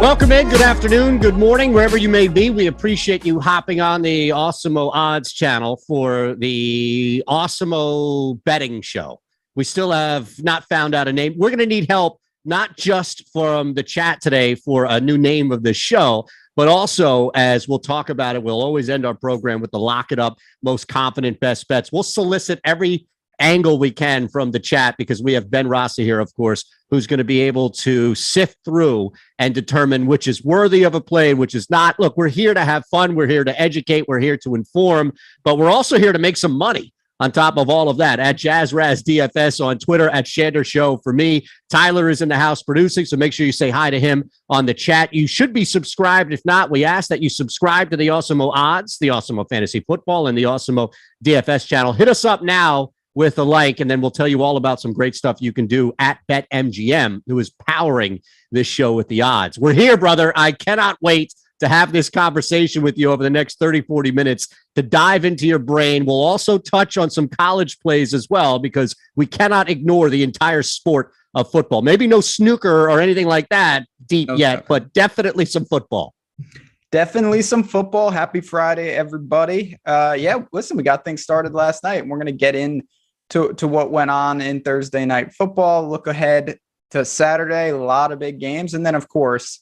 Welcome in. Good afternoon. Good morning, wherever you may be. We appreciate you hopping on the Awesemo Odds channel for the Awesemo betting show. We still have not found out a name. We're going to need help, not just from the chat today for a new name of the show, but also, as we'll talk about it, we'll always end our program with the Lock It Up Most Confident Best Bets. We'll solicit every angle we can from the chat because we have Ben Rossi here, of course, who's going to be able to sift through and determine which is worthy of a play and which is not. Look, we're here to have fun. We're here to educate. We're here to inform, but we're also here to make some money on top of all of that. At JazzRazDFS on Twitter, at Shander Show for me. Tyler is in the house producing, so make sure you say hi to him on the chat. You should be subscribed. If not, we ask that you subscribe to the Awesemo Odds, the Awesemo Fantasy Football, and the Awesemo DFS channel. Hit us up now with a like, and then we'll tell you all about some great stuff you can do at BetMGM, who is powering this show with the odds. We're here, brother. I cannot wait to have this conversation with you over the next 30, 40 minutes to dive into your brain. We'll also touch on some college plays as well, because we cannot ignore the entire sport of football. Maybe no snooker or anything like that deep yet, but definitely some football. Definitely some football. Happy Friday, everybody. Listen, we got things started last night, and we're going to get into what went on in Thursday night football. Look ahead to Saturday, a lot of big games. And then, of course,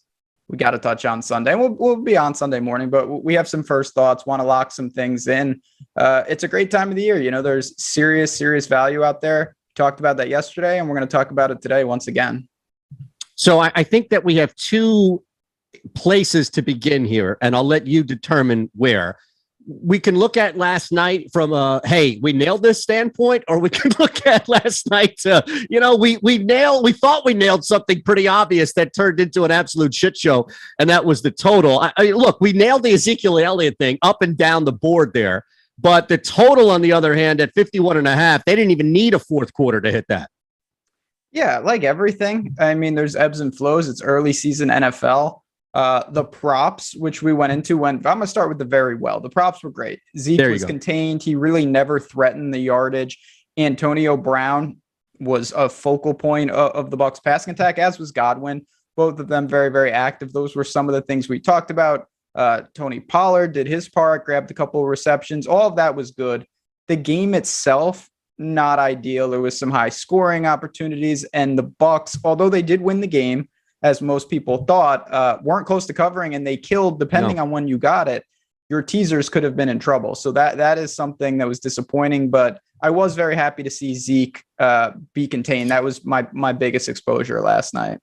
we got to touch on Sunday. We'll be on Sunday morning, but we have some first thoughts, want to lock some things in. It's a great time of the year. You know, there's serious value out there. Talked about that yesterday, and we're going to talk about it today once again. So I think that we have two places to begin here, and I'll let you determine where. We can look at last night from a, hey, we nailed this standpoint, or we can look at last night we thought we nailed something pretty obvious that turned into an absolute shit show, and that was the total. Look, we nailed the Ezekiel Elliott thing up and down the board there, but the total, on the other hand, at 51.5, they didn't even need a fourth quarter to hit that. Yeah, like everything. I mean, there's ebbs and flows. It's early season NFL. The props, which we went into, I'm going to start with the very well. The props were great. Zeke was contained. He really never threatened the yardage. Antonio Brown was a focal point of the Bucs passing attack, as was Godwin. Both of them very, very active. Those were some of the things we talked about. Tony Pollard did his part, grabbed a couple of receptions. All of that was good. The game itself, not ideal. There was some high scoring opportunities, and the Bucs, although they did win the game, as most people thought, weren't close to covering, and they killed, depending on when you got it. Your teasers could have been in trouble. So that is something that was disappointing, but I was very happy to see Zeke be contained. That was my biggest exposure last night.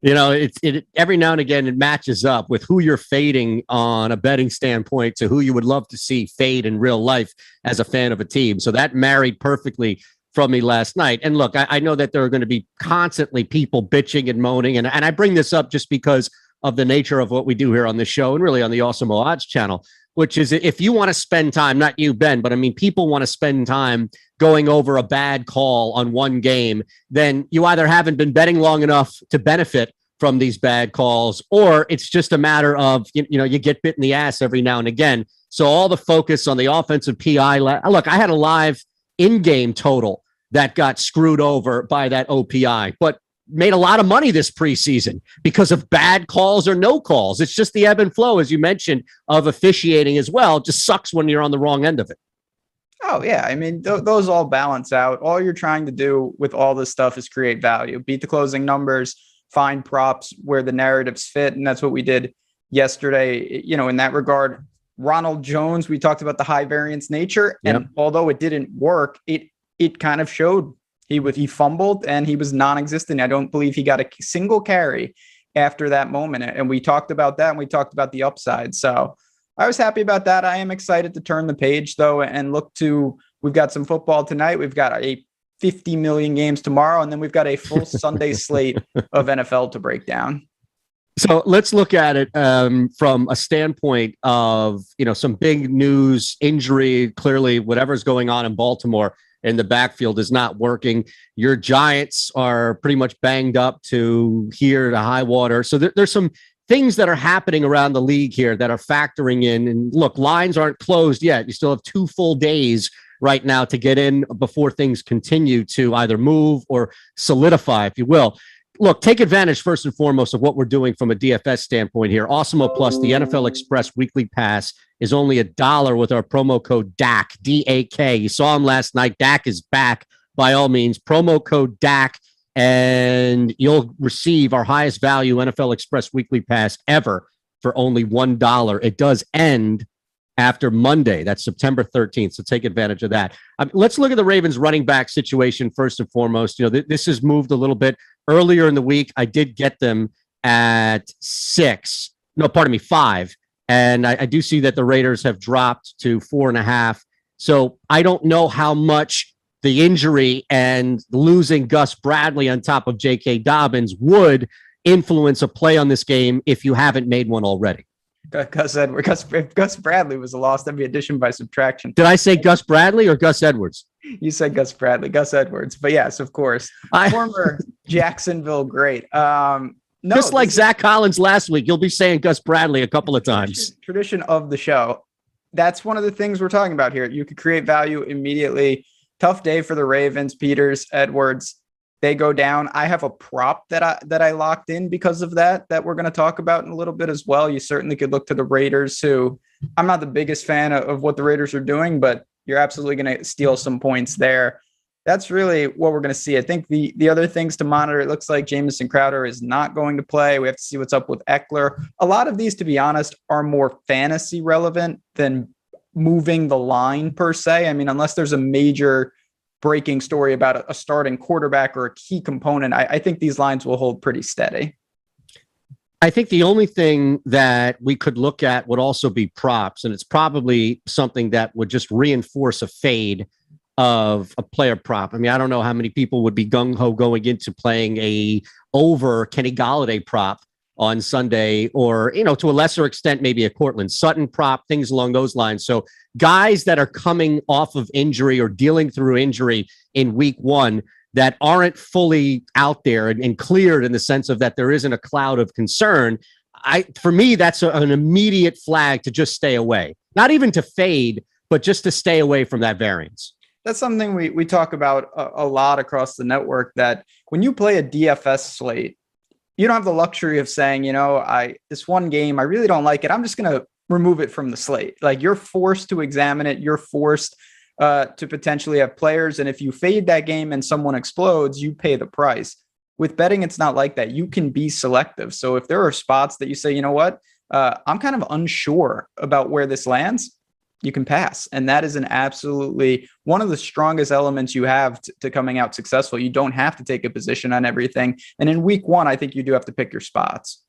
You know, it every now and again, it matches up with who you're fading on a betting standpoint to who you would love to see fade in real life as a fan of a team. So that married perfectly from me last night. And look, I know that there are going to be constantly people bitching and moaning. And I bring this up just because of the nature of what we do here on the show and really on the Awesemo Odds channel, which is, if you want to spend time, not you, Ben, but I mean, people want to spend time going over a bad call on one game, then you either haven't been betting long enough to benefit from these bad calls, or it's just a matter of, you get bit in the ass every now and again. So all the focus on the offensive PI. Look, I had a live in-game total that got screwed over by that OPI, but made a lot of money this preseason because of bad calls or no calls. It's just the ebb and flow, as you mentioned, of officiating as well. It just sucks when you're on the wrong end of it. Oh, yeah. I mean, those all balance out. All you're trying to do with all this stuff is create value, beat the closing numbers, find props where the narratives fit. And that's what we did yesterday. In that regard, Ronald Jones, we talked about the high variance nature. And although it didn't work, it kind of showed. He fumbled and he was non-existent. I don't believe he got a single carry after that moment. And we talked about that, and we talked about the upside. So I was happy about that. I am excited to turn the page, though, and we've got some football tonight. We've got a 50 million games tomorrow, and then we've got a full Sunday slate of NFL to break down. So let's look at it from a standpoint of, some big news, injury. Clearly, whatever's going on in Baltimore in the backfield is not working. Your Giants are pretty much banged up to here to high water. So there's some things that are happening around the league here that are factoring in. And look, lines aren't closed yet. You still have 2 full days right now to get in before things continue to either move or solidify, if you will. look, take advantage first and foremost of what we're doing from a DFS standpoint here. Awesemo Plus, the NFL Express weekly pass is only $1 with our promo code DAK, D-A-K. You saw him last night. Dak is back by all means. Promo code DAK, and you'll receive our highest value NFL Express weekly pass ever for only $1. It does end after Monday. That's September 13th. So take advantage of that. Let's look at the Ravens running back situation first and foremost. This has moved a little bit. Earlier in the week, I did get them at 5. And I do see that the Raiders have dropped to 4.5. So I don't know how much the injury and losing Gus Bradley on top of J.K. Dobbins would influence a play on this game if you haven't made one already. If Gus Bradley was a loss, that'd be addition by subtraction. Did I say Gus Bradley or Gus Edwards? You said Gus Bradley, Gus Edwards. But yes, of course. Former Jacksonville great. Just like Zach Collins last week, you'll be saying Gus Bradley a couple of times. Tradition of the show. That's one of the things we're talking about here. You could create value immediately. Tough day for the Ravens, Peters, Edwards. They go down. I have a prop that I locked in because of that we're going to talk about in a little bit as well. You certainly could look to the Raiders, who I'm not the biggest fan of what the Raiders are doing, but you're absolutely going to steal some points there. That's really what we're going to see. I think the other things to monitor, it looks like Jamison Crowder is not going to play. We have to see what's up with Eckler. A lot of these, to be honest, are more fantasy relevant than moving the line per se. I mean, unless there's a major breaking story about a starting quarterback or a key component, I think these lines will hold pretty steady. I think the only thing that we could look at would also be props, and it's probably something that would just reinforce a fade of a player prop. I mean, I don't know how many people would be gung-ho going into playing a over Kenny Golladay prop on Sunday, or, to a lesser extent, maybe a Cortland Sutton prop, things along those lines. So guys that are coming off of injury or dealing through injury in week one that aren't fully out there and cleared in the sense of that there isn't a cloud of concern. For me, that's an immediate flag to just stay away, not even to fade, but just to stay away from that variance. That's something we talk about a lot across the network, that when you play a DFS slate, you don't have the luxury of saying, this one game, I really don't like it, I'm just going to remove it from the slate. Like, you're forced to examine it. You're forced to potentially have players. And if you fade that game and someone explodes, you pay the price. With betting, it's not like that. You can be selective. So if there are spots that you say, I'm kind of unsure about where this lands, you can pass. And that is absolutely one of the strongest elements you have to coming out successful. You don't have to take a position on everything. And in week one, I think you do have to pick your spots.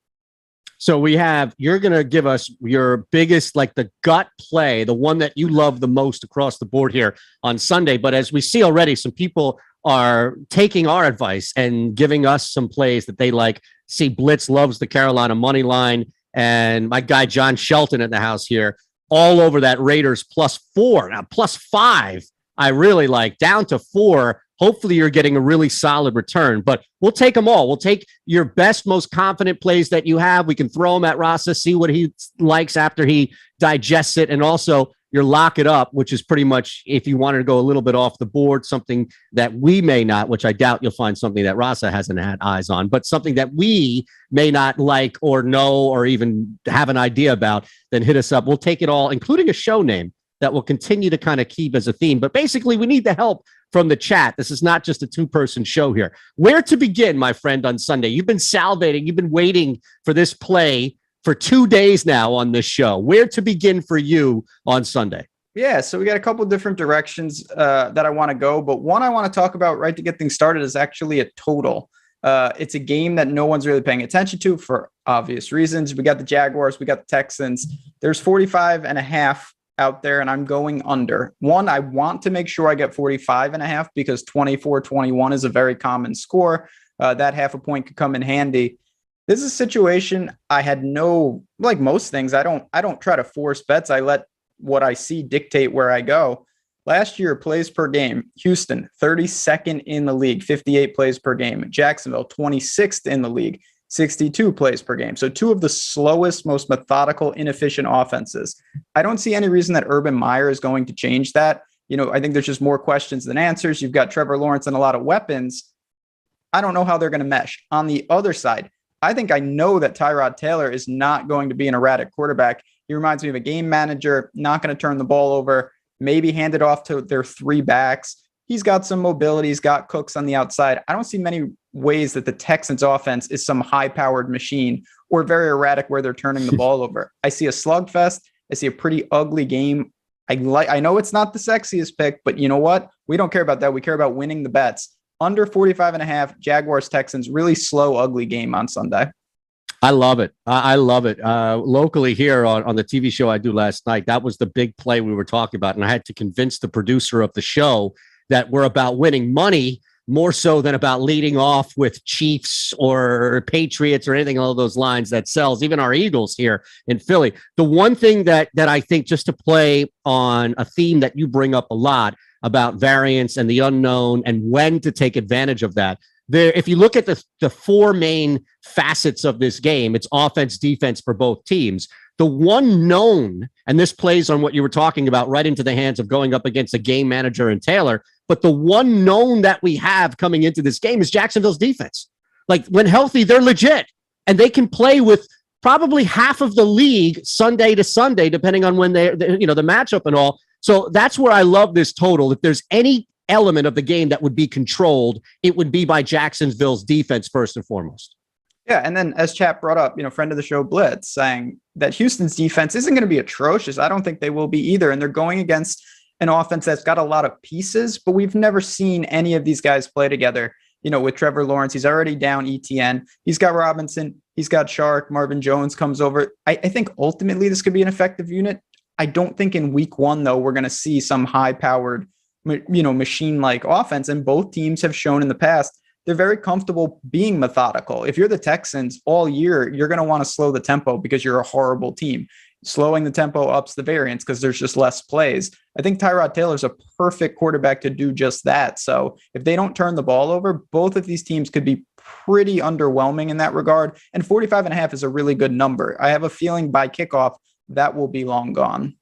So you're going to give us your biggest, the gut play, the one that you love the most across the board here on Sunday. But as we see already, some people are taking our advice and giving us some plays that they like. See, Blitz loves the Carolina money line, and my guy John Shelton in the house here, all over that Raiders +4. Now, +5, I really like. Down to 4. Hopefully you're getting a really solid return, but we'll take them all. We'll take your best, most confident plays that you have. We can throw them at Rasa, see what he likes after he digests it. And also your lock it up, which is pretty much, if you wanted to go a little bit off the board, something that we may not, which I doubt you'll find something that Rasa hasn't had eyes on, but something that we may not like or know or even have an idea about, then hit us up. We'll take it all, including a show name that will continue to kind of keep as a theme. But basically, we need the help from the chat. This is not just a two-person show here. Where to begin, my friend, on Sunday? You've been salivating. You've been waiting for this play for 2 days now on this show. Where to begin for you on Sunday? Yeah, so we got a couple of different directions that I want to go. But one I want to talk about right to get things started is actually a total. It's a game that no one's really paying attention to for obvious reasons. We got the Jaguars. We got the Texans. There's 45.5 out there, and I'm going under. One, I want to make sure I get 45.5 because 24-21 is a very common score. That half a point could come in handy. This is a situation I had like most things, I don't try to force bets. I let what I see dictate where I go. Last year, plays per game, Houston, 32nd in the league, 58 plays per game. Jacksonville, 26th in the league, 62 plays per game. So two of the slowest, most methodical, inefficient offenses. I don't see any reason that Urban Meyer is going to change that. I think there's just more questions than answers. You've got Trevor Lawrence and a lot of weapons. I don't know how they're going to mesh. On the other side, I think I know that Tyrod Taylor is not going to be an erratic quarterback. He reminds me of a game manager, not going to turn the ball over, maybe hand it off to their three backs. He's got some mobility. He's got Cooks on the outside. I don't see many ways that the Texans offense is some high-powered machine or very erratic where they're turning the ball over. I see a slugfest. I see a pretty ugly game. I know it's not the sexiest pick, but you know what? We don't care about that. We care about winning the bets. Under 45.5, Jaguars, Texans, really slow, ugly game on Sunday. I love it. I love it. Locally here on the TV show I do last night, that was the big play we were talking about. And I had to convince the producer of the show that we're about winning money more so than about leading off with Chiefs or Patriots or anything along those lines that sells, even our Eagles here in Philly. The one thing that I think, just to play on a theme that you bring up a lot about variance and the unknown and when to take advantage of that, there, if you look at the four main facets of this game, it's offense, defense for both teams. The one known, and this plays on what you were talking about, right into the hands of going up against a game manager and Taylor, but the one known that we have coming into this game is Jacksonville's defense. Like, when healthy, they're legit, and they can play with probably half of the league Sunday to Sunday, depending on when the matchup and all. So that's where I love this total. If there's any element of the game that would be controlled, it would be by Jacksonville's defense first and foremost. Yeah, and then as Chap brought up, friend of the show, Blitz, saying that Houston's defense isn't going to be atrocious. I don't think they will be either. And they're going against an offense that's got a lot of pieces, but we've never seen any of these guys play together. With Trevor Lawrence, he's already down ETN. He's got Robinson. He's got Shark. Marvin Jones comes over. I think ultimately this could be an effective unit. I don't think in week one, though, we're going to see some high-powered, machine-like offense. And both teams have shown in the past they're very comfortable being methodical. If you're the Texans all year, you're going to want to slow the tempo because you're a horrible team. Slowing the tempo ups the variance because there's just less plays. I think Tyrod Taylor's a perfect quarterback to do just that. So if they don't turn the ball over, both of these teams could be pretty underwhelming in that regard. And 45.5 is a really good number. I have a feeling by kickoff, that will be long gone.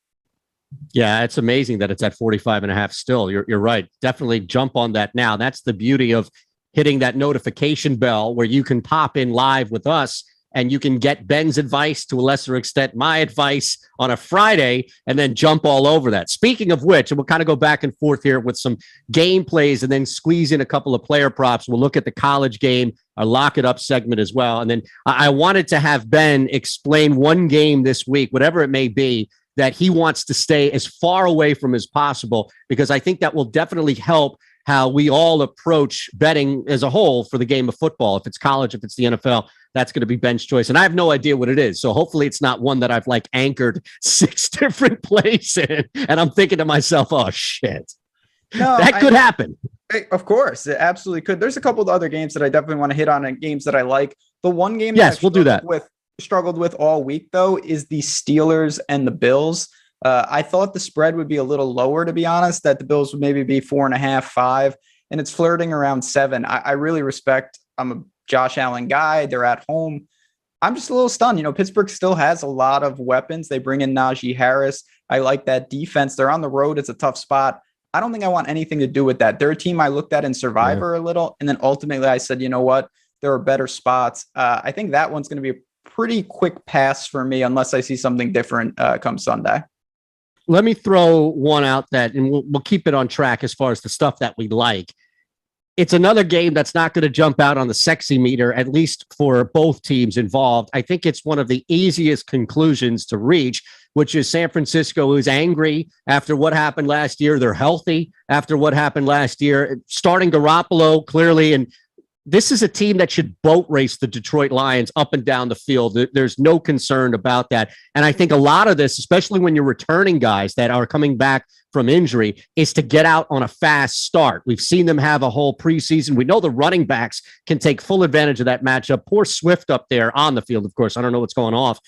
Yeah, it's amazing that it's at 45.5 still. You're right. Definitely jump on that now. That's the beauty of hitting that notification bell where you can pop in live with us and you can get Ben's advice, to a lesser extent, my advice on a Friday, and then jump all over that. Speaking of which, and we'll kind of go back and forth here with some game plays and then squeeze in a couple of player props. We'll look at the college game, our lock it up segment as well. And then I wanted to have Ben explain one game this week, whatever it may be, that he wants to stay as far away from as possible, because I think that will definitely help how we all approach betting as a whole for the game of football. If it's college, if it's the NFL, that's going to be Ben's choice. And I have no idea what it is. So hopefully it's not one that I've anchored 6 different plays in. And I'm thinking to myself, oh, shit. No, that could happen. Of course, it absolutely could. There's a couple of other games that I definitely want to hit on, and games that I like. The one game yes, we'll do that. Struggled with all week, though, is the Steelers and the Bills. I thought the spread would be a little lower, to be honest, that the Bills would maybe be 4.5, 5, and it's flirting around 7. I really respect. I'm a Josh Allen guy. They're at home. I'm just a little stunned. Pittsburgh still has a lot of weapons. They bring in Najee Harris. I like that defense. They're on the road. It's a tough spot. I don't think I want anything to do with that. They're a team I looked at in Survivor a little, and then ultimately I said, you know what? There are better spots. I think that one's going to be a pretty quick pass for me unless I see something different come Sunday. Let me throw one out and we'll keep it on track as far as the stuff that we like. It's another game that's not going to jump out on the sexy meter, at least for both teams involved. I think it's one of the easiest conclusions to reach, which is San Francisco is angry after what happened last year. They're healthy after what happened last year. Starting Garoppolo, clearly, and this is a team that should boat race the Detroit Lions up and down the field. There's no concern about that. And I think a lot of this, especially when you're returning guys that are coming back from injury, is to get out on a fast start. We've seen them have a whole preseason. We know the running backs can take full advantage of that matchup. Poor Swift up there on the field, of course. I don't know what's going off.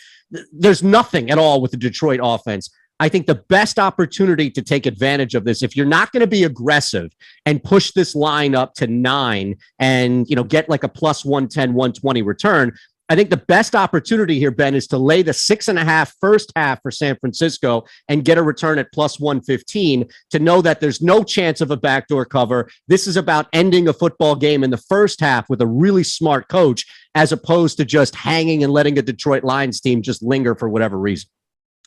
There's nothing at all with the Detroit offense. I think the best opportunity to take advantage of this, if you're not going to be aggressive and push this line up to 9 and, get like a plus 110, 120 return, I think the best opportunity here, Ben, is to lay the 6.5 first half for San Francisco and get a return at plus 115 to know that there's no chance of a backdoor cover. This is about ending a football game in the first half with a really smart coach, as opposed to just hanging and letting a Detroit Lions team just linger for whatever reason.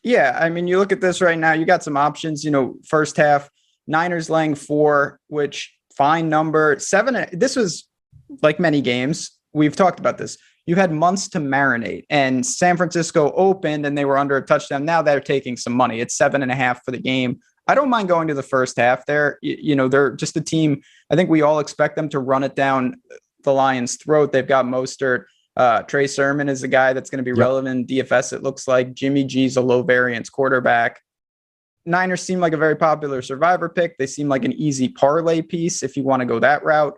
Yeah, I mean, you look at this right now, you got some options, first half, Niners laying 4, which fine number. 7, this was like many games. We've talked about this. You had months to marinate, and San Francisco opened and they were under a touchdown. Now they're taking some money. It's 7.5 for the game. I don't mind going to the first half there. They're just a team. I think we all expect them to run it down the Lions' throat. They've got Mostert. Trey Sermon is a guy that's going to be relevant in DFS. It looks like Jimmy G's a low variance quarterback. Niners seem like a very popular survivor pick. They seem like an easy parlay piece if you want to go that route.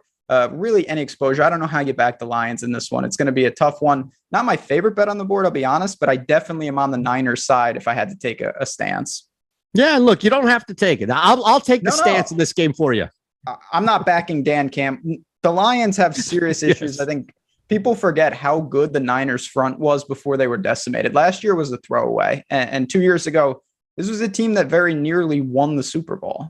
Really any exposure. I don't know how you back the Lions in this one. It's going to be a tough one. Not my favorite bet on the board, I'll be honest, but I definitely am on the Niners side if I had to take a stance. Yeah, look, you don't have to take it. I'll take the stance in this game for you. I'm not backing Dan Camp. The Lions have serious issues. I think people forget how good the Niners front was before they were decimated. Last year was a throwaway. And 2 years ago, this was a team that very nearly won the Super Bowl.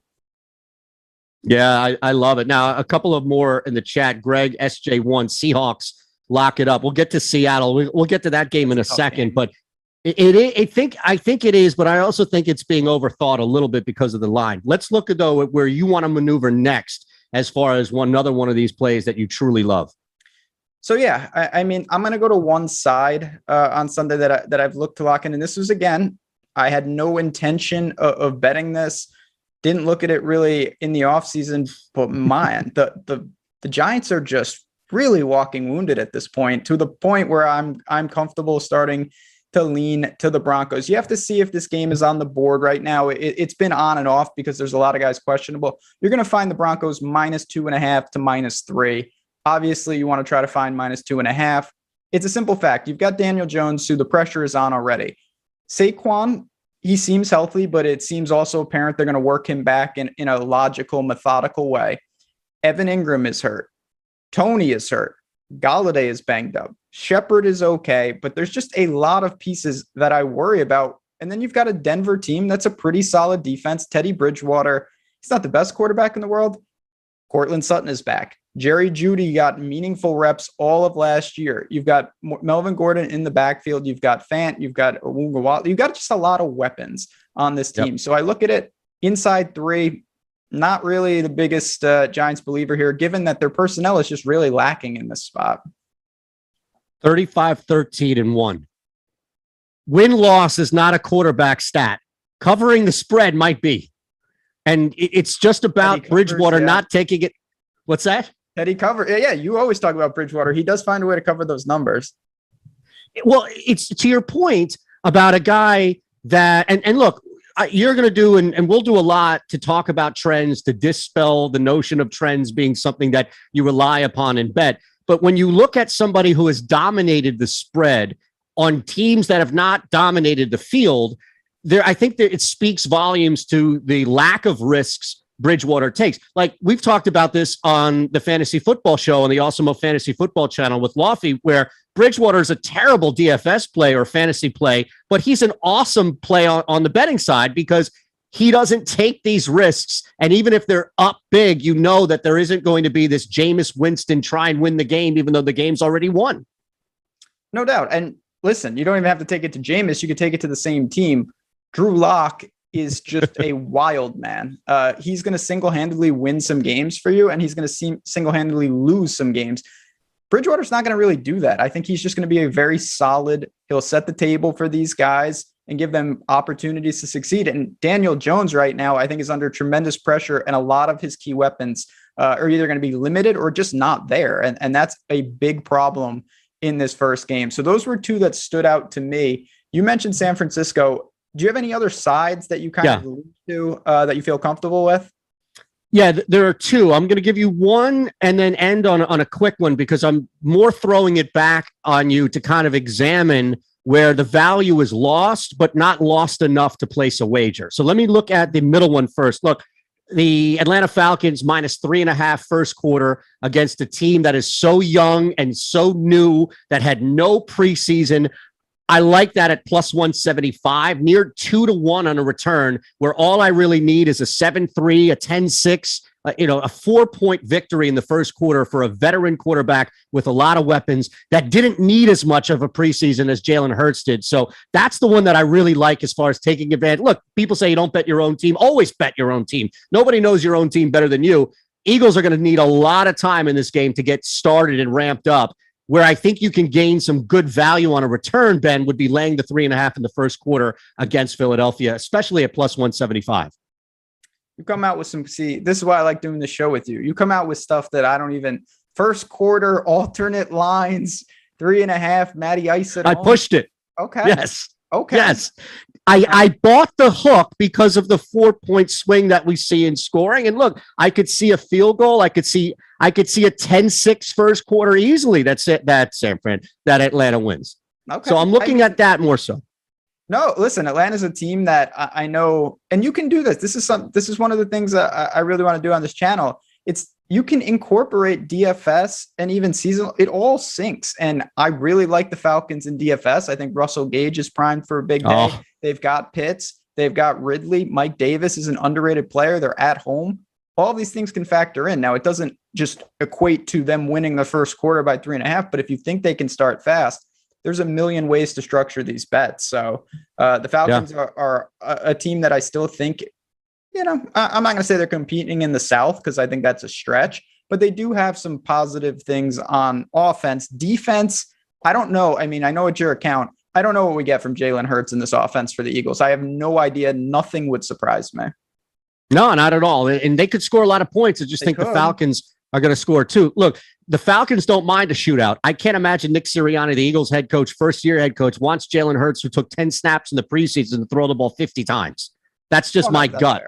Yeah, I love it. Now, a couple of more in the chat. Greg, SJ1, Seahawks, lock it up. We'll get to Seattle. We'll get to that game in a second. But I think it is, but I also think it's being overthought a little bit because of the line. Let's look at, though, at where you want to maneuver next as far as another one of these plays that you truly love. So, yeah, I mean, I'm going to go to one side on Sunday that I've looked to lock in. And this was, again, I had no intention of betting this. Didn't look at it really in the offseason, but man, the Giants are just really walking wounded at this point, to the point where I'm comfortable starting to lean to the Broncos. You have to see if this game is on the board right now. It's been on and off because there's a lot of guys questionable. You're going to find the Broncos -2.5 to -3. Obviously, you want to try to find -2.5. It's a simple fact. You've got Daniel Jones, who the pressure is on already. Saquon, he seems healthy, but it seems also apparent they're going to work him back in a logical, methodical way. Evan Ingram is hurt. Tony is hurt. Galladay is banged up. Shepard is okay, but there's just a lot of pieces that I worry about. And then you've got a Denver team that's a pretty solid defense. Teddy Bridgewater, he's not the best quarterback in the world. Cortland Sutton is back. Jerry Jeudy got meaningful reps all of last year. You've got Melvin Gordon in the backfield. You've got Fant. You've got Owusu. You've got just a lot of weapons on this team. Yep. So I look at it inside 3, not really the biggest Giants believer here, given that their personnel is just really lacking in this spot. 35-13-1. Win-loss is not a quarterback stat. Covering the spread might be. And it's just about Bridgewater not taking it. What's that? Teddy cover. Yeah, you always talk about Bridgewater. He does find a way to cover those numbers. Well, it's to your point about a guy that, and look, you're going to do, and we'll do a lot to talk about trends, to dispel the notion of trends being something that you rely upon and bet. But when you look at somebody who has dominated the spread on teams that have not dominated the field, I think that it speaks volumes to the lack of risks Bridgewater takes. Like, we've talked about this on the Fantasy Football Show on the Awesemo Fantasy Football channel with Lofty, where Bridgewater is a terrible DFS play or fantasy play, but he's an awesome play on the betting side because he doesn't take these risks. And even if they're up big, you know that there isn't going to be this Jameis Winston try and win the game, even though the game's already won. No doubt. And listen, you don't even have to take it to Jameis. You could take it to the same team. Drew Lock is just a wild man. He's going to single-handedly win some games for you, and he's going to single-handedly lose some games. Bridgewater's not going to really do that. I think he's just going to be a very solid. He'll set the table for these guys and give them opportunities to succeed. And Daniel Jones right now, I think, is under tremendous pressure, and a lot of his key weapons are either going to be limited or just not there. And that's a big problem in this first game. So those were two that stood out to me. You mentioned San Francisco. Do you have any other sides that you kind of allude to that you feel comfortable with? Yeah, there are two. I'm going to give you one and then end on a quick one because I'm more throwing it back on you to kind of examine where the value is lost, but not lost enough to place a wager. So let me look at the middle one first. Look, the Atlanta Falcons -3.5 first quarter against a team that is so young and so new that had no preseason. I like that at +175, near 2-1 on a return, where all I really need is a 7-3, a 10-6, a 4-point victory in the first quarter for a veteran quarterback with a lot of weapons that didn't need as much of a preseason as Jalen Hurts did. So that's the one that I really like as far as taking advantage. Look, people say you don't bet your own team. Always bet your own team. Nobody knows your own team better than you. Eagles are going to need a lot of time in this game to get started and ramped up. Where I think you can gain some good value on a return, Ben, would be laying the 3.5 in the first quarter against Philadelphia, especially at +175. You come out with this is why I like doing the show with you. You come out with stuff that I don't even, first quarter, alternate lines, 3.5, Matty Ice at I home. pushed it. Okay. Yes. Okay. Yes. I bought the hook because of the 4-point swing that we see in scoring. And look, I could see a field goal. I could see a 10-6 first quarter easily. That's it. That Atlanta wins. Okay. So I'm looking at that more so. No, listen, Atlanta's a team that I know, and you can do this. This is one of the things that I really want to do on this channel. You can incorporate DFS and even seasonal. It all syncs. And I really like the Falcons in DFS. I think Russell Gage is primed for a big day. They've got Pitts. They've got Ridley. Mike Davis is an underrated player. They're at home. All these things can factor in. Now, it doesn't just equate to them winning the first quarter by 3.5, but if you think they can start fast, there's a million ways to structure these bets. So the Falcons are a team that I still think, I'm not going to say they're competing in the South because I think that's a stretch, but they do have some positive things on offense. Defense, I don't know. I mean, I know it's your account. I don't know what we get from Jalen Hurts in this offense for the Eagles. I have no idea. Nothing would surprise me. No, not at all. And they could score a lot of points. I just think the Falcons are going to score too. Look, the Falcons don't mind a shootout. I can't imagine Nick Sirianni, the Eagles head coach, first-year head coach, wants Jalen Hurts, who took 10 snaps in the preseason, to throw the ball 50 times. That's just my gut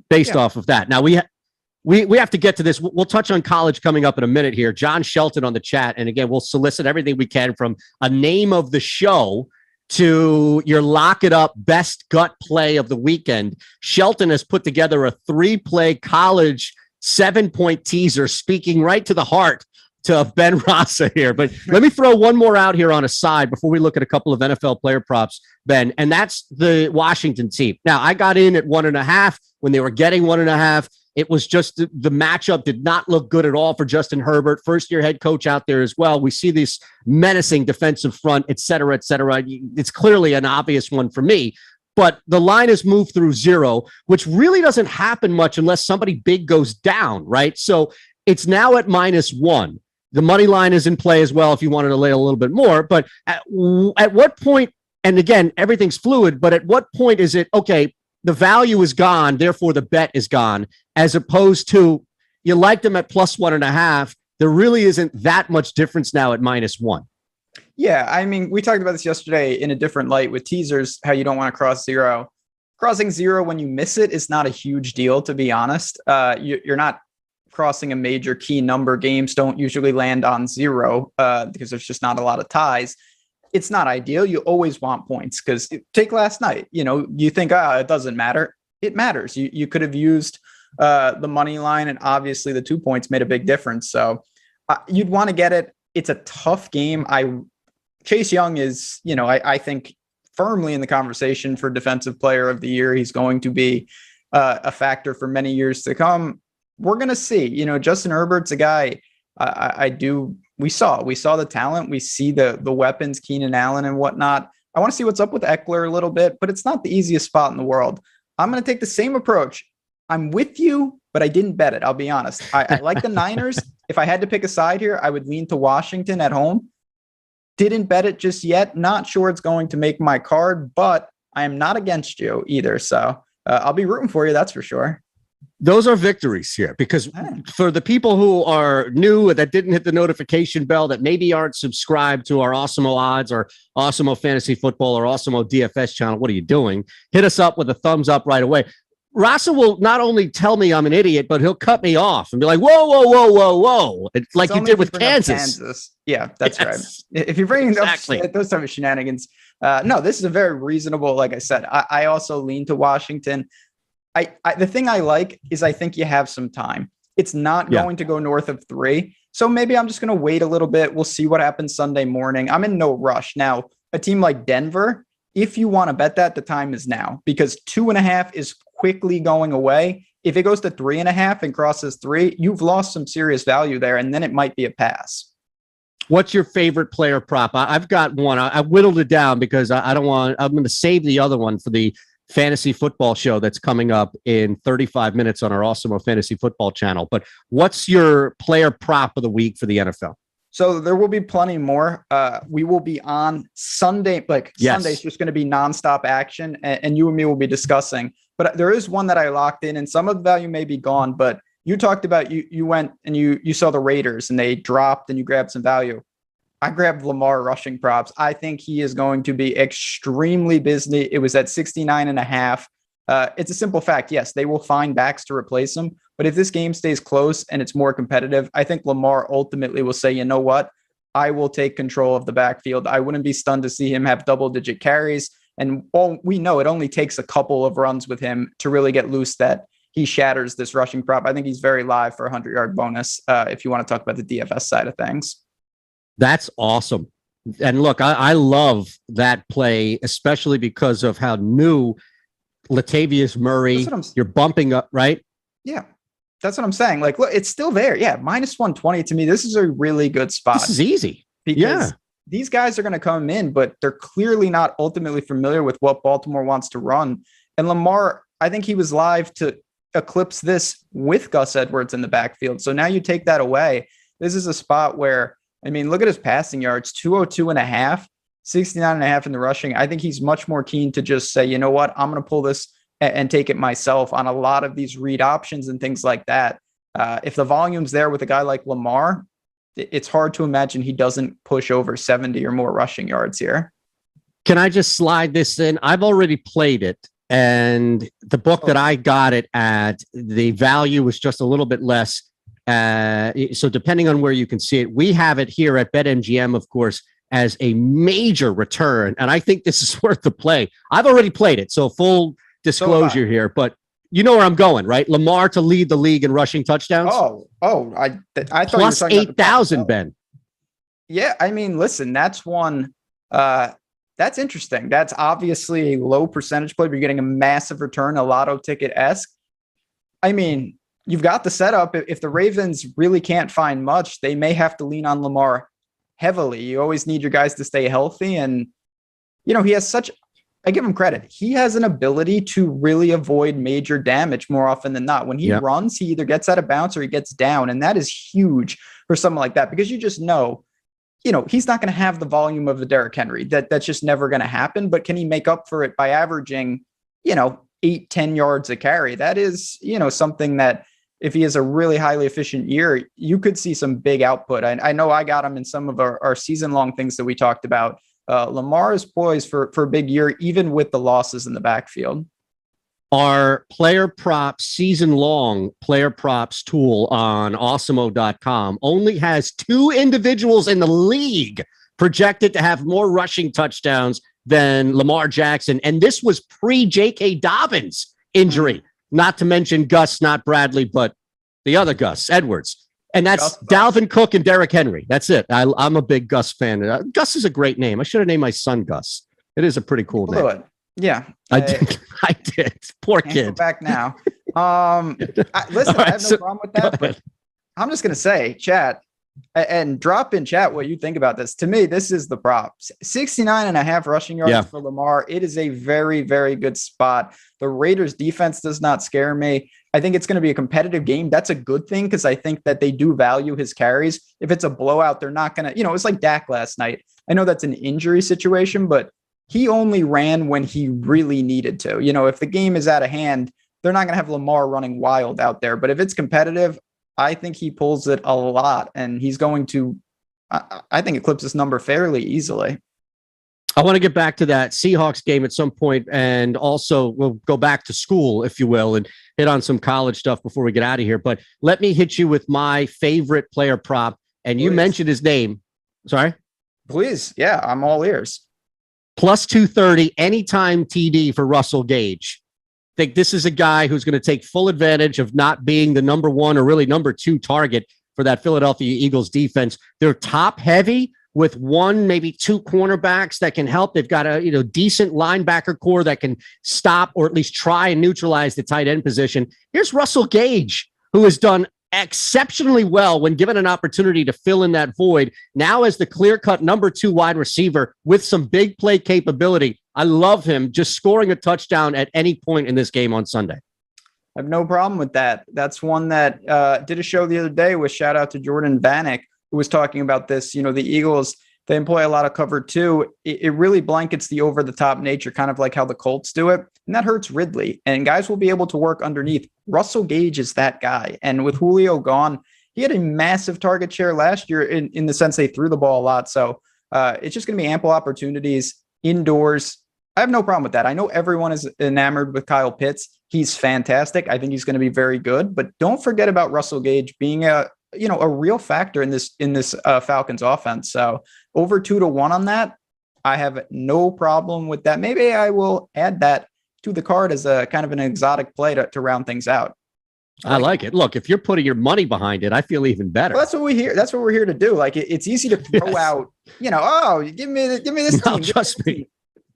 based off of that. Now, we have to get to this. We'll touch on college coming up in a minute here. John Shelton on the chat. And again, we'll solicit everything we can from a name of the show to your lock it up best gut play of the weekend. Shelton has put together a 3-play college 7-point teaser, speaking right to the heart to Ben Rasa here. But let me throw one more out here on a side before we look at a couple of NFL player props, Ben, and that's the Washington team. Now, I got in at 1.5 when they were getting 1.5. It was just the matchup did not look good at all for Justin Herbert, first-year head coach out there as well. We see this menacing defensive front, et cetera, et cetera. It's clearly an obvious one for me. But the line has moved through 0, which really doesn't happen much unless somebody big goes down, right? So it's now at -1. The money line is in play as well if you wanted to lay a little bit more. But at what point, and again, everything's fluid, but at what point is it, okay, the value is gone, therefore the bet is gone, as opposed to you like them at +1.5. There really isn't that much difference now at -1. Yeah, I mean, we talked about this yesterday in a different light with teasers, how you don't want to cross 0. Crossing 0 when you miss it is not a huge deal, to be honest. You're not crossing a major key number. Games don't usually land on 0 because there's just not a lot of ties. It's not ideal. You always want points because take last night, you think, it doesn't matter. It matters. You could have used the money line, and obviously the 2 points made a big difference. So you'd want to get it. It's a tough game. Chase Young is, I think firmly in the conversation for defensive player of the year. He's going to be a factor for many years to come. We're going to see, Justin Herbert's a guy we saw the talent. We see the weapons, Keenan Allen and whatnot. I want to see what's up with Eckler a little bit, but it's not the easiest spot in the world. I'm going to take the same approach. I'm with you, but I didn't bet it. I'll be honest. I like the Niners. If I had to pick a side here, I would lean to Washington at home. Didn't bet it just yet. Not sure it's going to make my card, but I am not against you either. So I'll be rooting for you. That's for sure. Those are victories here because for the people who are new that didn't hit the notification bell, that maybe aren't subscribed to our Awesemo Odds or Awesemo Fantasy Football or Awesemo DFS channel, what are you doing? Hit us up with a thumbs up right away. Rasa will not only tell me I'm an idiot, but he'll cut me off and be like, whoa, whoa, whoa, whoa, whoa. It's like you did with Kansas. Yeah, that's right. If you're bringing up those type of shenanigans, no, this is a very reasonable, like I said, I also lean to Washington. The thing I like is I think you have some time. It's not going to go north of 3. So maybe I'm just going to wait a little bit. We'll see what happens Sunday morning. I'm in no rush. Now, a team like Denver, if you want to bet that, the time is now, because 2.5 is quickly going away. If it goes to 3.5 and crosses 3, you've lost some serious value there, and then it might be a pass. What's your favorite player prop? I've got one. I whittled it down because I'm going to save the other one for the fantasy football show that's coming up in 35 minutes on our Awesemo Fantasy Football channel. But what's your player prop of the week for the NFL? So there will be plenty more. We will be on Sunday. Sunday's just going to be nonstop action, and you and me will be discussing. But there is one that I locked in, and some of the value may be gone. But you talked about you went and you saw the Raiders, and they dropped, and you grabbed some value. I grabbed Lamar rushing props. I think he is going to be extremely busy. It was at 69.5. It's a simple fact. Yes, they will find backs to replace him. But if this game stays close and it's more competitive, I think Lamar ultimately will say, you know what? I will take control of the backfield. I wouldn't be stunned to see him have double-digit carries. And we know it only takes a couple of runs with him to really get loose that he shatters this rushing prop. I think he's very live for a 100-yard bonus if you want to talk about the DFS side of things. That's awesome. And look, I love that play, especially because of how new Latavius Murray, you're bumping up, right? Yeah, that's what I'm saying. Like, look, it's still there. Yeah, minus 120 to me. This is a really good spot. This is easy. Because these guys are going to come in, but they're clearly not ultimately familiar with what Baltimore wants to run. And Lamar, I think he was live to eclipse this with Gus Edwards in the backfield. So now you take that away. This is a spot where, I mean, look at his passing yards, 202.5, 69.5 in the rushing. I think he's much more keen to just say, you know what, I'm going to pull this and take it myself on a lot of these read options and things like that. If the volume's there with a guy like Lamar, it's hard to imagine he doesn't push over 70 or more rushing yards here. Can I just slide this in? I've already played it, and the book that I got it at, the value was just a little bit less. So depending on where you can see it, we have it here at BetMGM, of course, as a major return. And I think this is worth the play. I've already played it. So full disclosure here, but you know where I'm going, right? Lamar to lead the league in rushing touchdowns. I thought plus 8,000, Ben. Yeah. I mean, listen, that's one, that's interesting. That's obviously a low percentage play, but you're getting a massive return, a lotto ticket-esque. I mean, you've got the setup. If the Ravens really can't find much, they may have to lean on Lamar heavily. You always need your guys to stay healthy. And, you know, he has I give him credit. He has an ability to really avoid major damage more often than not. When he runs, he either gets out of bounds or he gets down. And that is huge for someone like that, because you just know, he's not going to have the volume of the Derrick Henry. That's just never going to happen. But can he make up for it by averaging, 8-10 yards a carry? That is, something that if he has a really highly efficient year, you could see some big output. I know I got him in some of our season-long things that we talked about. Lamar is poised for a big year, even with the losses in the backfield. Our player props, season-long player props tool on Awesemo.com only has 2 individuals in the league projected to have more rushing touchdowns than Lamar Jackson. And this was pre-J.K. Dobbins injury, not to mention Gus, not Bradley, but the other Gus, Edwards. And that's Dalvin Cook and Derrick Henry. That's it. I'm a big Gus fan. Gus is a great name. I should have named my son Gus. It is a pretty cool name. Yeah. I did. Poor kid. Back now. Listen, I have no problem with that, but I'm just going to say, chat, and drop in chat what you think about this. To me, this is the prop. 69.5 rushing yards for Lamar. It is a very, very good spot. The Raiders defense does not scare me. I think it's going to be a competitive game. That's a good thing, because I think that they do value his carries. If it's a blowout, they're not going to, it's like Dak last night. I know that's an injury situation, but he only ran when he really needed to. If the game is out of hand, they're not going to have Lamar running wild out there. But if it's competitive, I think he pulls it a lot, and he's going to, I think, eclipse this number fairly easily. I want to get back to that Seahawks game at some point, and also we'll go back to school, if you will, and hit on some college stuff before we get out of here. But let me hit you with my favorite player prop, and you mentioned his name. Sorry? Please. Yeah, I'm all ears. Plus 230 anytime TD for Russell Gage. think this is a guy who's going to take full advantage of not being the number one or really number two target for that Philadelphia Eagles defense. They're top heavy with one, maybe two cornerbacks that can help. They've got a decent linebacker core that can stop or at least try and neutralize the tight end position. Here's Russell Gage, who has done exceptionally well when given an opportunity to fill in that void. Now as the clear-cut number two wide receiver with some big play capability. I love him just scoring a touchdown at any point in this game on Sunday. I have no problem with that. That's one that did a show the other day with shout out to Jordan Vanek, who was talking about this. The Eagles, they employ a lot of cover too. It really blankets the over-the-top nature, kind of like how the Colts do it. And that hurts Ridley. And guys will be able to work underneath. Russell Gage is that guy. And with Julio gone, he had a massive target share last year in the sense they threw the ball a lot. So it's just going to be ample opportunities indoors. I have no problem with that. I know everyone is enamored with Kyle Pitts. He's fantastic. I think he's going to be very good. But don't forget about Russell Gage being a real factor in this Falcons offense. So over 2-1 on that, I have no problem with that. Maybe I will add that to the card as a kind of an exotic play to round things out. I like it. Look, if you're putting your money behind it, I feel even better. Well, that's what we hear. That's what we're here to do. Like it's easy to throw out, give me this no, team. Trust me.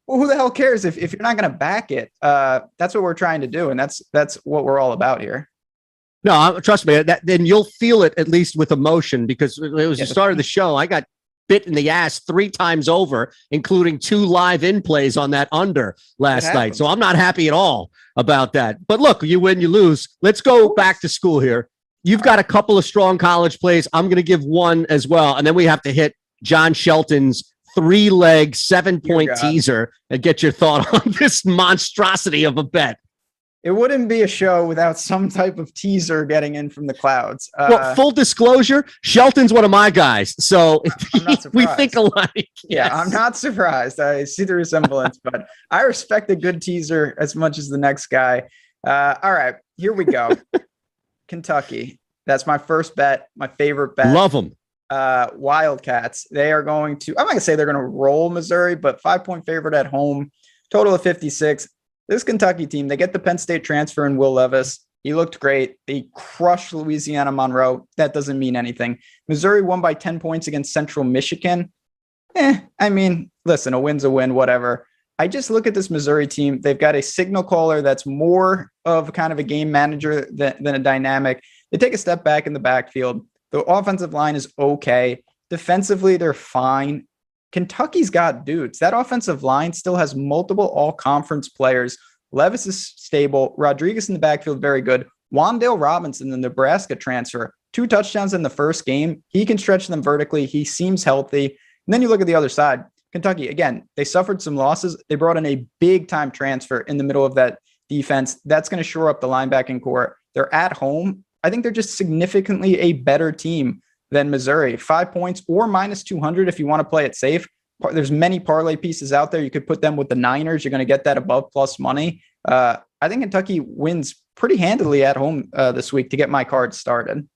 Well, who the hell cares if you're not going to back it? That's what we're trying to do, and that's what we're all about here. No, trust me. Then you'll feel it at least with emotion, because it was the start of the show. I got bit in the ass 3 times over, including 2 live in plays on that under last night. So I'm not happy at all about that. But look, you win, you lose. Let's go back to school here. You've got a couple of strong college plays. I'm going to give one as well, and then we have to hit John Shelton's 3-leg 7-point teaser and get your thought on this monstrosity of a bet. It wouldn't be a show without some type of teaser getting in from the clouds. Well, full disclosure, Shelton's one of my guys, so we think alike. Yeah, yes. I'm not surprised. I see the resemblance, but I respect a good teaser as much as the next guy. All right, here we go. Kentucky. That's my first bet, my favorite bet. Love them. Wildcats. They are going to, I'm not going to say they're going to roll Missouri, but 5-point favorite at home, total of 56. This Kentucky team, they get the Penn State transfer in Will Levis. He looked great. They crushed Louisiana Monroe. That doesn't mean anything. Missouri won by 10 points against Central Michigan. I mean, listen, a win's a win, whatever. I just look at this Missouri team. They've got a signal caller that's more of kind of a game manager than a dynamic. They take a step back in the backfield. The offensive line is okay. Defensively, they're fine. Kentucky's got dudes. That offensive line still has multiple all-conference players. Levis is stable. Rodriguez in the backfield, very good. Wan'Dale Robinson, the Nebraska transfer, 2 touchdowns in the first game. He can stretch them vertically. He seems healthy. And then you look at the other side. Kentucky, again, they suffered some losses. They brought in a big-time transfer in the middle of that defense. That's going to shore up the linebacking core. They're at home. I think they're just significantly a better team than Missouri. 5 points or minus 200 if you want to play it safe. There's many parlay pieces out there. You could put them with the Niners. You're going to get that above plus money. I think Kentucky wins pretty handily at home this week to get my card started.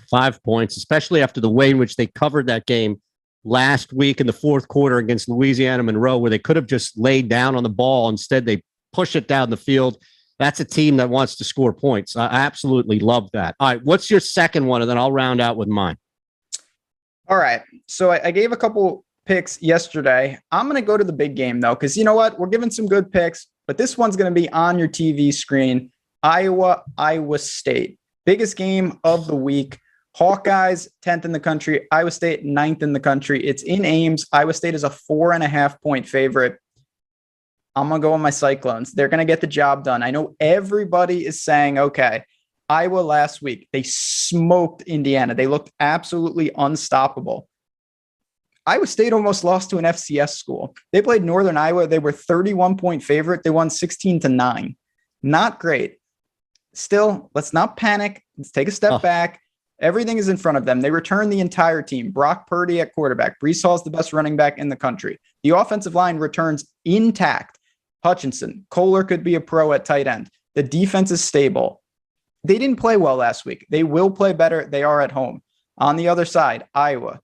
5 points, especially after the way in which they covered that game last week in the fourth quarter against Louisiana Monroe, where they could have just laid down on the ball. Instead, they push it down the field. That's a team that wants to score points. I absolutely love that. All right, what's your second one? And then I'll round out with mine. All right. So I gave a couple picks yesterday. I'm going to go to the big game, though, because you know what? We're giving some good picks, but this one's going to be on your TV screen. Iowa State. Biggest game of the week. Hawkeyes, 10th in the country. Iowa State, 9th in the country. It's in Ames. Iowa State is a 4.5-point favorite. I'm going to go on my Cyclones. They're going to get the job done. I know everybody is saying, okay, Iowa last week, they smoked Indiana. They looked absolutely unstoppable. Iowa State almost lost to an FCS school. They played Northern Iowa. They were 31-point favorite. They won 16-9. Not great. Still, let's not panic. Let's take a step back. Everything is in front of them. They return the entire team. Brock Purdy at quarterback. Breece Hall is the best running back in the country. The offensive line returns intact. Hutchinson, Kohler could be a pro at tight end. The defense is stable. They didn't play well last week. They will play better. They are at home. On the other side, Iowa.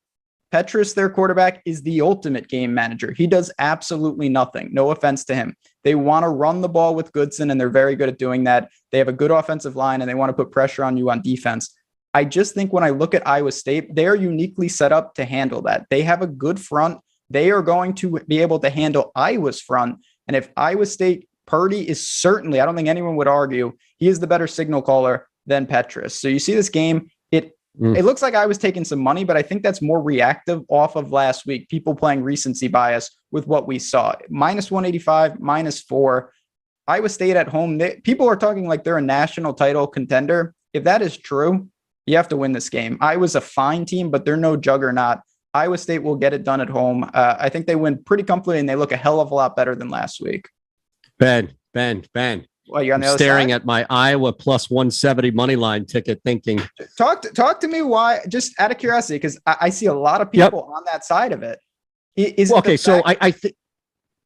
Petrus, their quarterback, is the ultimate game manager. He does absolutely nothing. No offense to him. They want to run the ball with Goodson, and they're very good at doing that. They have a good offensive line, and they want to put pressure on you on defense. I just think when I look at Iowa State, they are uniquely set up to handle that. They have a good front. They are going to be able to handle Iowa's front. And if Iowa State, Purdy is certainly, I don't think anyone would argue, he is the better signal caller than Petrus. So you see this game, it looks like I was taking some money, but I think that's more reactive off of last week. People playing recency bias with what we saw. -185, -4. Iowa State at home. People are talking like they're a national title contender. If that is true, you have to win this game. Iowa's a fine team, but they're no juggernaut. Iowa State will get it done at home. I think they win pretty comfortably, and they look a hell of a lot better than last week. Ben. Well, you're on the other staring side? at my Iowa plus 170 money line ticket, thinking. Talk to me why, just out of curiosity, because I see a lot of people on that side of it. I think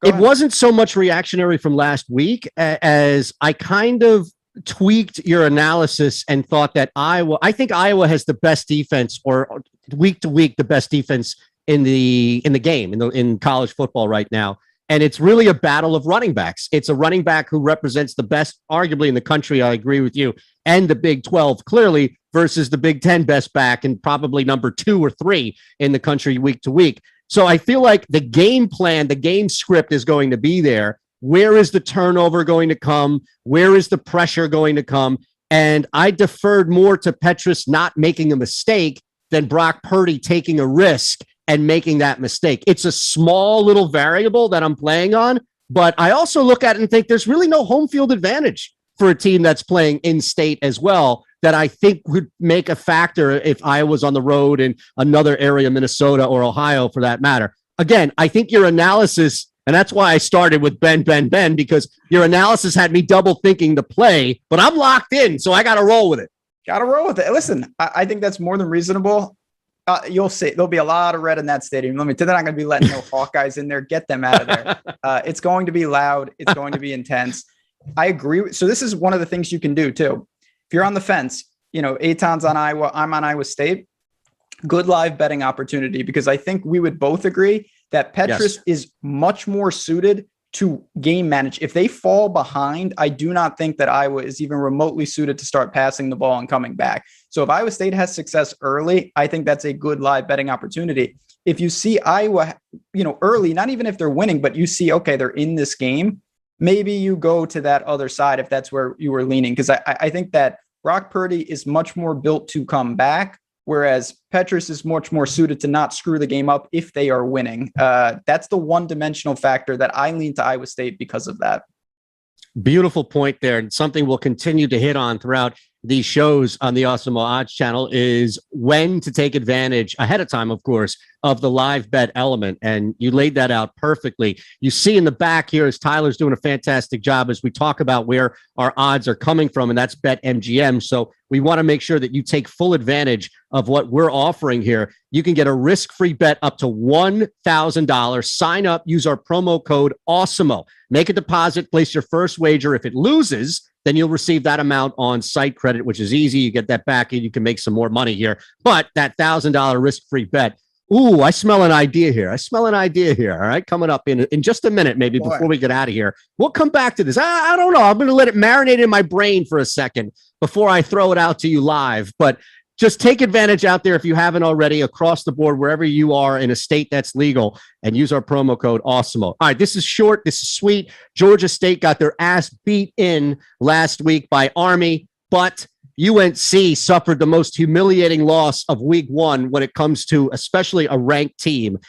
it wasn't so much reactionary from last week as I kind of tweaked your analysis and thought that I think Iowa has the best defense, or week to week the best defense in the game in college football right now. And it's really a battle of running backs. It's a running back who represents the best, arguably, in the country. I agree with you. And the Big 12, clearly, versus the Big 10 best back and probably number 2 or 3 in the country week to week. So I feel like the game plan, the game script is going to be there. Where is the turnover going to come? Where is the pressure going to come? And I deferred more to Petrus not making a mistake than Brock Purdy taking a risk and making that mistake. It's a small little variable that I'm playing on, but I also look at it and think there's really no home field advantage for a team that's playing in state as well that I think would make a factor if I was on the road in another area, Minnesota or Ohio for that matter. Again, I think your analysis, and that's why I started with Ben, because your analysis had me double thinking the play, but I'm locked in, so I got to roll with it. Got to roll with it. Listen, I think that's more than reasonable. You'll see there'll be a lot of red in that stadium. They're not going to be letting no Hawkeyes in there. Get them out of there. It's going to be loud. It's going to be intense. I agree. So this is one of the things you can do too. If you're on the fence, Eitan's on Iowa, I'm on Iowa State. Good live betting opportunity, because I think we would both agree that Petrus is much more suited to game manage. If they fall behind, I do not think that Iowa is even remotely suited to start passing the ball and coming back. So if Iowa State has success early, I think that's a good live betting opportunity. If you see Iowa, early, not even if they're winning, but you see, okay, they're in this game, maybe you go to that other side if that's where you were leaning. Because I think that Brock Purdy is much more built to come back, whereas Petrus is much more suited to not screw the game up if they are winning. That's the one-dimensional factor that I lean to Iowa State because of that. Beautiful point there. And something we'll continue to hit on throughout these shows on the Awesemo Odds channel is when to take advantage ahead of time, of course, of the live bet element. And you laid that out perfectly. You see in the back here as Tyler's doing a fantastic job as we talk about where our odds are coming from, and that's BetMGM. So we want to make sure that you take full advantage of what we're offering here. You can get a risk-free bet up to $1,000. Sign up, use our promo code Awesemo. Make a deposit, place your first wager. If it loses, then you'll receive that amount on site credit, which is easy. You get that back and you can make some more money here. But that $1,000 risk-free bet, ooh, I smell an idea here. All right, coming up in just a minute, maybe before we get out of here. We'll come back to this. I don't know. I'm going to let it marinate in my brain for a second before I throw it out to you live. But just take advantage out there if you haven't already, across the board, wherever you are in a state that's legal, and use our promo code Awesemo. All right, this is short. This is sweet. Georgia State got their ass beat in last week by Army, but UNC suffered the most humiliating loss of week 1 when it comes to especially a ranked team.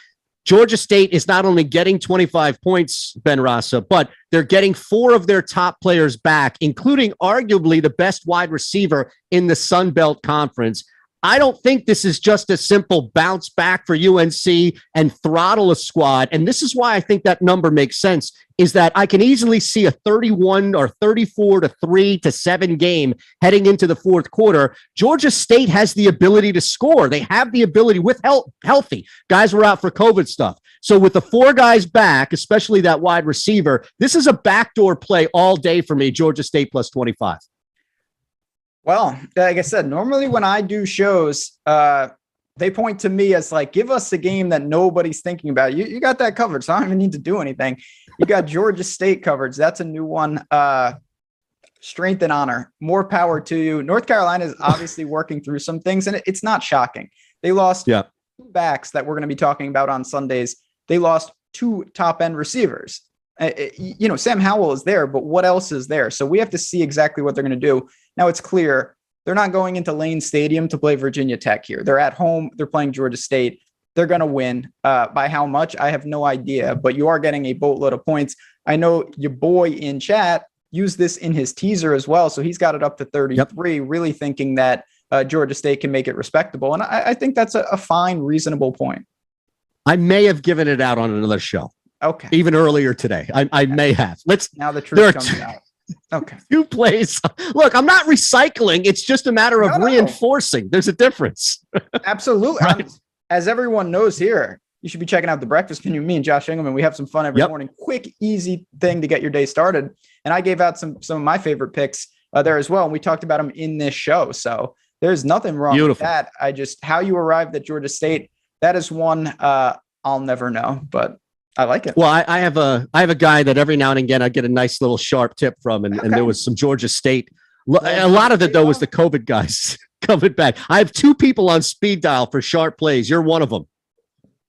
Georgia State is not only getting 25 points, Ben Rasa, but they're getting 4 of their top players back, including arguably the best wide receiver in the Sun Belt Conference. I don't think this is just a simple bounce back for UNC and throttle a squad. And this is why I think that number makes sense, is that I can easily see a 31 or 34 to 3 to 7 game heading into the fourth quarter. Georgia State has the ability to score. They have the ability with healthy. Guys were out for COVID stuff. So with the 4 guys back, especially that wide receiver, this is a backdoor play all day for me, Georgia State plus 25. Well, like I said, normally when I do shows, they point to me as like, give us a game that nobody's thinking about. You got that covered, so I don't even need to do anything. You got Georgia State coverage. That's a new one. Strength and honor. More power to you. North Carolina is obviously working through some things, and it's not shocking. They lost two backs that we're going to be talking about on Sundays. They lost 2 top-end receivers. Sam Howell is there, but what else is there? So we have to see exactly what they're going to do. Now it's clear they're not going into Lane Stadium to play Virginia Tech here. They're at home. They're playing Georgia State. They're going to win. By how much? I have no idea, but you are getting a boatload of points. I know your boy in chat used this in his teaser as well, so he's got it up to 33, really thinking that Georgia State can make it respectable. And I think that's a fine, reasonable point. I may have given it out on another show. Okay. Even earlier today. I may have. Now the truth comes out. Okay. 2 plays. Look, I'm not recycling. It's just a matter of reinforcing. There's a difference. Absolutely. Right. As everyone knows here, you should be checking out The Breakfast Menu. Me and Josh Engelman, we have some fun every morning. Quick, easy thing to get your day started. And I gave out some of my favorite picks there as well. And we talked about them in this show. So there's nothing wrong with that. How you arrived at Georgia State, that is one I'll never know, but I like it. Well, I have a guy that every now and again I get a nice little sharp tip from, and there was some Georgia State. A lot of it though was the COVID guys coming back. I have 2 people on speed dial for sharp plays. You're one of them.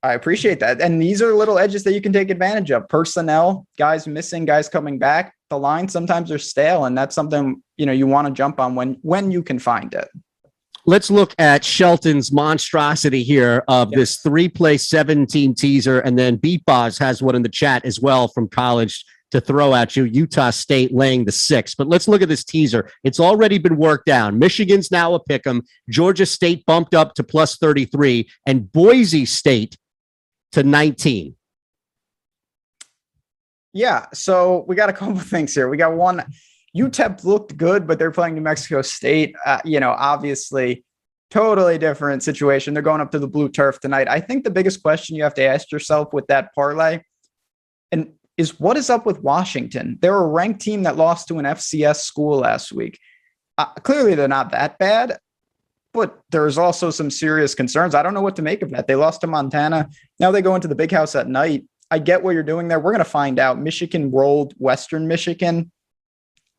I appreciate that. And these are little edges that you can take advantage of. Personnel, guys missing, guys coming back. The lines sometimes are stale, and that's something you want to jump on when you can find it. Let's look at Shelton's monstrosity here of this 3-play 17 teaser, and then Beatboz has one in the chat as well from college to throw at you. Utah State laying the 6. But let's look at this teaser. It's already been worked down. Michigan's now a pick'em. Georgia State bumped up to plus 33, and Boise State to 19. Yeah, so we got a couple of things here. We got one. UTEP looked good, but they're playing New Mexico State. Obviously, totally different situation. They're going up to the blue turf tonight. I think the biggest question you have to ask yourself with that parlay is what is up with Washington? They're a ranked team that lost to an FCS school last week. Clearly, they're not that bad, but there's also some serious concerns. I don't know what to make of that. They lost to Montana. Now they go into the big house at night. I get what you're doing there. We're going to find out. Michigan rolled Western Michigan.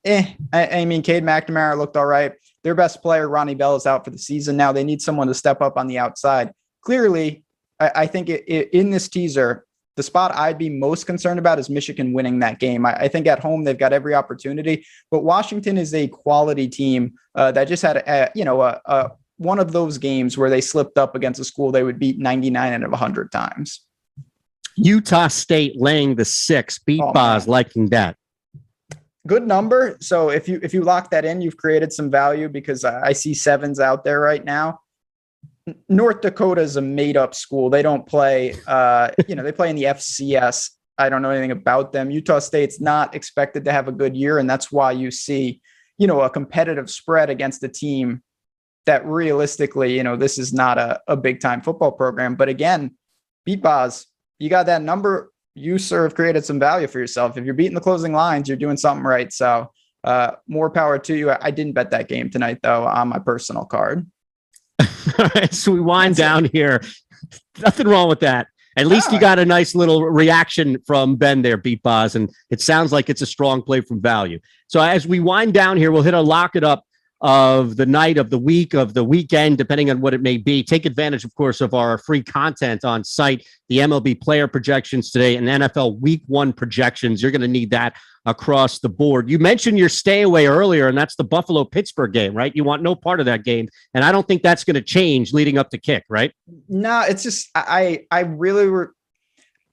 Cade McNamara looked all right. Their best player, Ronnie Bell, is out for the season now. They need someone to step up on the outside. Clearly, I think in this teaser, the spot I'd be most concerned about is Michigan winning that game. I think at home they've got every opportunity, but Washington is a quality team that just had one of those games where they slipped up against a school they would beat 99 out of 100 times. Utah State laying the 6. Beatboz liking that. Good number. So if you lock that in, you've created some value because I see 7s out there right now. North Dakota is a made up school. They don't play, they play in the FCS. I don't know anything about them. Utah State's not expected to have a good year. And that's why you see, a competitive spread against a team that realistically, this is not a big time football program. But again, Beatboz, you got that number. You, sir, have created some value for yourself. If you're beating the closing lines, you're doing something right. So more power to you. I didn't bet that game tonight, though, on my personal card. All right, so we wind down here. Nothing wrong with that. At least you got a nice little reaction from Ben there, Beatboz, and it sounds like it's a strong play from value. So as we wind down here, we'll hit a lock it up of the night, of the week, of the weekend, depending on what it may be. Take advantage, of course, of our free content on site, the MLB player projections today and NFL week 1 projections. You're going to need that across the board. You mentioned your stay away earlier, and that's the Buffalo-Pittsburgh game, right? You want no part of that game, and I don't think that's going to change leading up to kick, right? No, it's just I really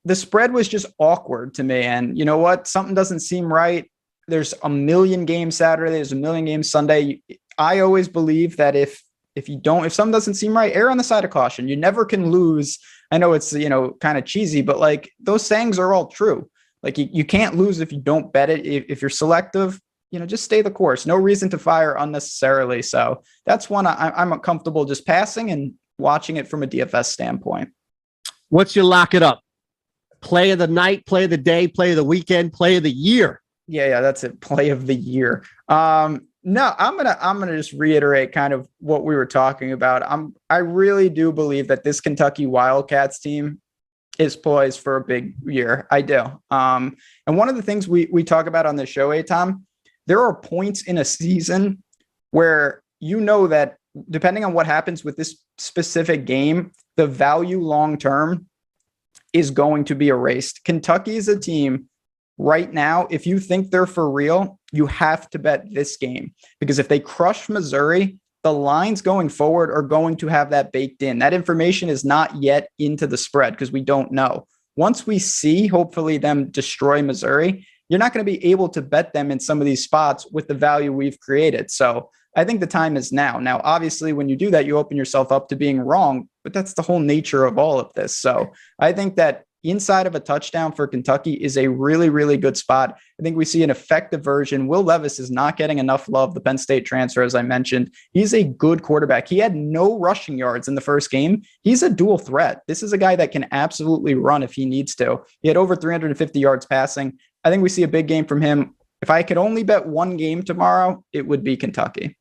the spread was just awkward to me, and you know what? Something doesn't seem right. There's a million games Saturday. There's a million games Sunday. I always believe that if something doesn't seem right, err on the side of caution. You never can lose. I know it's, kind of cheesy, but like those sayings are all true. Like you can't lose if you don't bet it. If you're selective, just stay the course. No reason to fire unnecessarily. So that's one I'm comfortable just passing and watching it from a DFS standpoint. What's your lock it up? Play of the night, play of the day, play of the weekend, play of the year. Yeah, that's it. Play of the year. No, I'm gonna just reiterate kind of what we were talking about. I really do believe that this Kentucky Wildcats team is poised for a big year. I do. And one of the things we talk about on the show, Tom, there are points in a season where you know that depending on what happens with this specific game, the value long term is going to be erased. Kentucky is a team right now. If you think they're for real, you have to bet this game, because if they crush Missouri, the lines going forward are going to have that baked in. That information is not yet into the spread because we don't know. Once we see, hopefully, them destroy Missouri, you're not going to be able to bet them in some of these spots with the value we've created. So I think the time is now. Now, obviously, when you do that, you open yourself up to being wrong, but that's the whole nature of all of this. So I think that inside of a touchdown for Kentucky is a really, really good spot. I think we see an effective version. Will Levis is not getting enough love, the Penn State transfer, as I mentioned. He's a good quarterback. He had no rushing yards in the first game. He's a dual threat. This is a guy that can absolutely run if he needs to. He had over 350 yards passing. I think we see a big game from him. If I could only bet one game tomorrow, it would be Kentucky.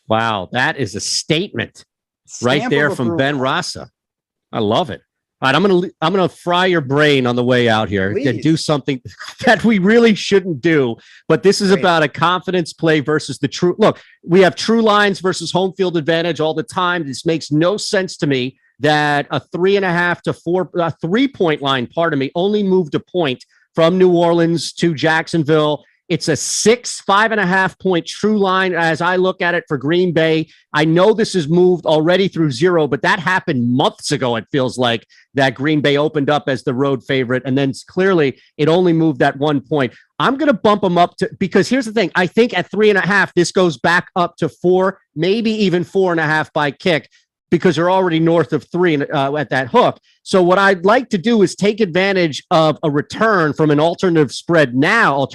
Wow, that is a statement right there from Ben Rasa. I love it. All right, I'm gonna fry your brain on the way out here and do something that we really shouldn't do. But this is about a confidence play versus the true. Look, we have true lines versus home field advantage all the time. This makes no sense to me that a 3.5 to 4, 3-point line, pardon me, only moved a point from New Orleans to Jacksonville. It's a 5.5 point true line as I look at it for Green Bay. I know this has moved already through 0, but that happened months ago. It feels like that Green Bay opened up as the road favorite, and then clearly it only moved that 1 point. I'm going to bump them up to, because here's the thing. I think at 3.5, this goes back up to 4, maybe even 4.5 by kick, because you're already north of 3 at that hook. So what I'd like to do is take advantage of a return from an alternative spread now,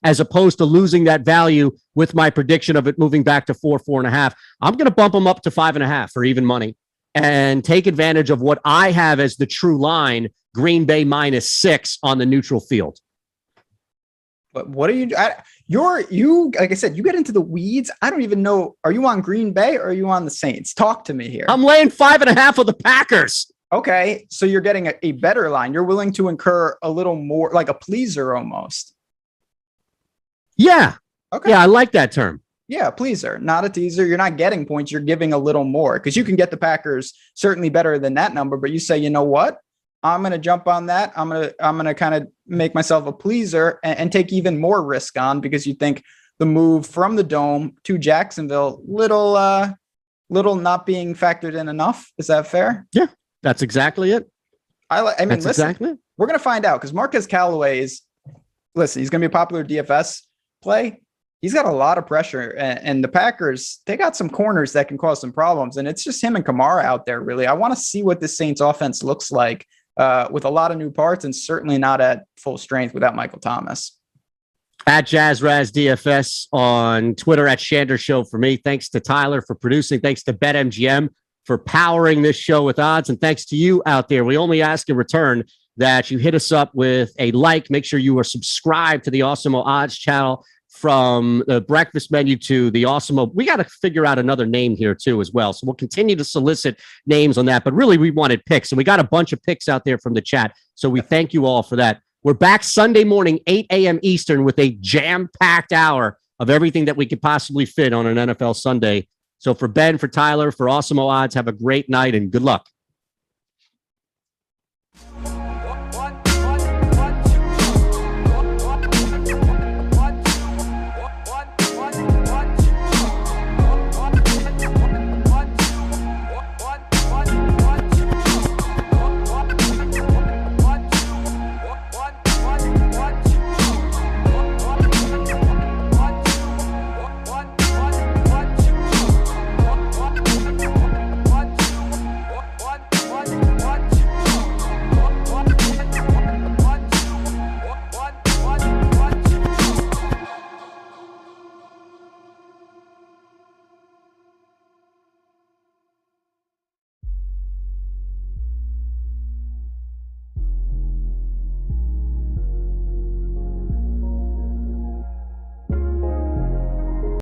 as opposed to losing that value with my prediction of it moving back to 4.5. I'm going to bump them up to 5.5 for even money and take advantage of what I have as the true line, Green Bay -6 on the neutral field. But what are you like I said, you get into the weeds. I don't even know. Are you on Green Bay or are you on the Saints? Talk to me here. I'm laying 5.5 of the Packers. Okay. So you're getting a better line. You're willing to incur a little more, like a pleaser almost. Yeah. Okay. Yeah. I like that term. Yeah. Pleaser, not a teaser. You're not getting points. You're giving a little more, because you can get the Packers certainly better than that number, but you say, you know what? I'm going to jump on that. I'm going to kind of make myself a pleaser and take even more risk on, because you think the move from the Dome to Jacksonville, little not being factored in enough. Is that fair? Yeah, that's exactly it. I mean, that's listen, exactly it. We're going to find out, because Marquez Callaway he's going to be a popular DFS play. He's got a lot of pressure, and the Packers, they got some corners that can cause some problems. And it's just him and Kamara out there, really. I want to see what this Saints offense looks like with a lot of new parts, and certainly not at full strength without Michael Thomas. At JazzRazDFS on Twitter, at Shander Show for me. Thanks to Tyler for producing. Thanks to BetMGM for powering this show with odds. And thanks to you out there. We only ask in return that you hit us up with a like. Make sure you are subscribed to the Awesemo Odds channel. From the breakfast menu to the Awesemo. We got to figure out another name here too as well. So we'll continue to solicit names on that, but really we wanted picks, and we got a bunch of picks out there from the chat. So we thank you all for that. We're back Sunday morning, 8 a.m. Eastern, with a jam-packed hour of everything that we could possibly fit on an NFL Sunday. So for Ben, for Tyler, for Awesemo Odds, have a great night and good luck.